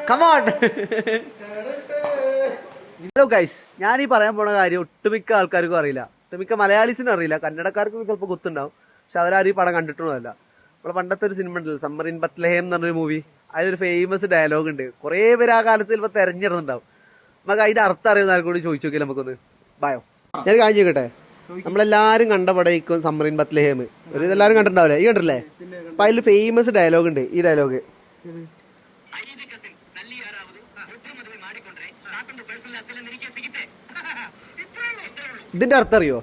Come on. Hello guys, ഞാൻ ഈ പറയാൻ പോണ കാര്യം ഒട്ടുമിക്ക ആൾക്കാർക്കും അറിയില്ല. ഒട്ടുമിക്ക മലയാളീസിനും അറിയില്ല. കന്നഡക്കാർക്കും ചിലപ്പോൾ കുത്തുണ്ടാവും. പക്ഷെ അവരാരും ഈ പടം കണ്ടിട്ടൊന്നുമല്ല. നമ്മളെ പണ്ടത്തെ ഒരു സിനിമ ഉണ്ടല്ലോ, സമ്മർ ഇൻ ബത്ലഹേം എന്ന് പറഞ്ഞൊരു മൂവി. അതിലൊരു ഫേമസ് ഡയലോഗ് ഉണ്ട്. കുറേ പേര് ആ കാലത്ത് ചിലപ്പോൾ തെരഞ്ഞെടുന്നുണ്ടാവും. നമുക്ക് അതിന്റെ അർത്ഥം അറിയുന്ന ആർക്കൂടി ചോദിച്ചു നോക്കിയാൽ നമുക്കൊന്ന് ബായോ. ഞാൻ കാര്യം ചോദിക്കട്ടെ, നമ്മളെല്ലാരും കണ്ട പടം സമ്മർ ഇൻ ബത്ലഹേം. ഒരു ഇതെല്ലാരും കണ്ടിട്ടുണ്ടാവില്ലേ? ഈ കണ്ടില്ലേ? അപ്പൊ അതിൽ ഫേമസ് ഡയലോഗ് ഉണ്ട്. ഈ ഡയലോഗ് ഇതിന്റെ അർത്ഥം അറിയോ?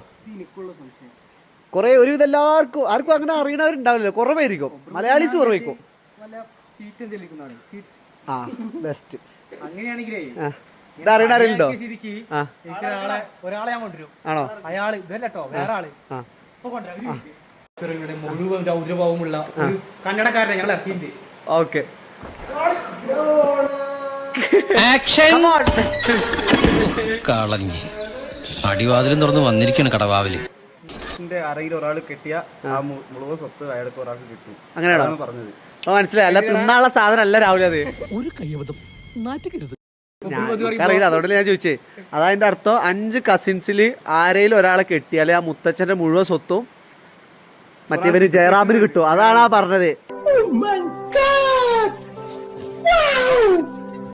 കൊറേ ഒരു ഇതെല്ലാവർക്കും ആർക്കും അങ്ങനെ അറിയണവരുണ്ടാവില്ലല്ലോ, കുറവായിരിക്കും. മലയാളീസ് കുറവായിരിക്കും. ആ ബെസ്റ്റ്. ഇതറിയണോ? ഒരാളെ ഞാൻ കൊണ്ടുവരും. ആണോ? അയാള് ഇതല്ലോ വേറെ ആള് മുഴുവൻ രൗദ്രഭാവമുള്ള കന്നഡക്കാരനെ ഞങ്ങൾ ഇറക്കിയിട്ടുണ്ട്. ഓക്കെ, കളഞ്ഞ് അടിവാതിലും തുറന്ന് വന്നിരിക്കാണ് കടവാവില്. അറയിൽ ഒരാൾ കെട്ടിയ ആ മുഴുവൻ സ്വത്ത് അയാൾക്ക് ഒരാൾക്ക് കിട്ടും. അങ്ങനെയാണോ പറഞ്ഞത്? മനസ്സിലായി. അല്ല, തിന്നാനുള്ള സാധനം അല്ല രാവിലെ. അത് ഒരു കയ്യബദ്ധം നാറ്റുകരുത്. അറിയില്ല, അതുകൊണ്ട് ഞാൻ ചോദിച്ചേ. അതതിന്റെ അർത്ഥം 5 കസിൻസിൽ ആരെങ്കിലും ഒരാളെ കെട്ടിയാല് ആ മുത്തച്ഛന്റെ മുഴുവൻ സ്വത്തും മറ്റേവര് ജയറാമിന് കിട്ടും. അതാണ് ആ പറഞ്ഞത്.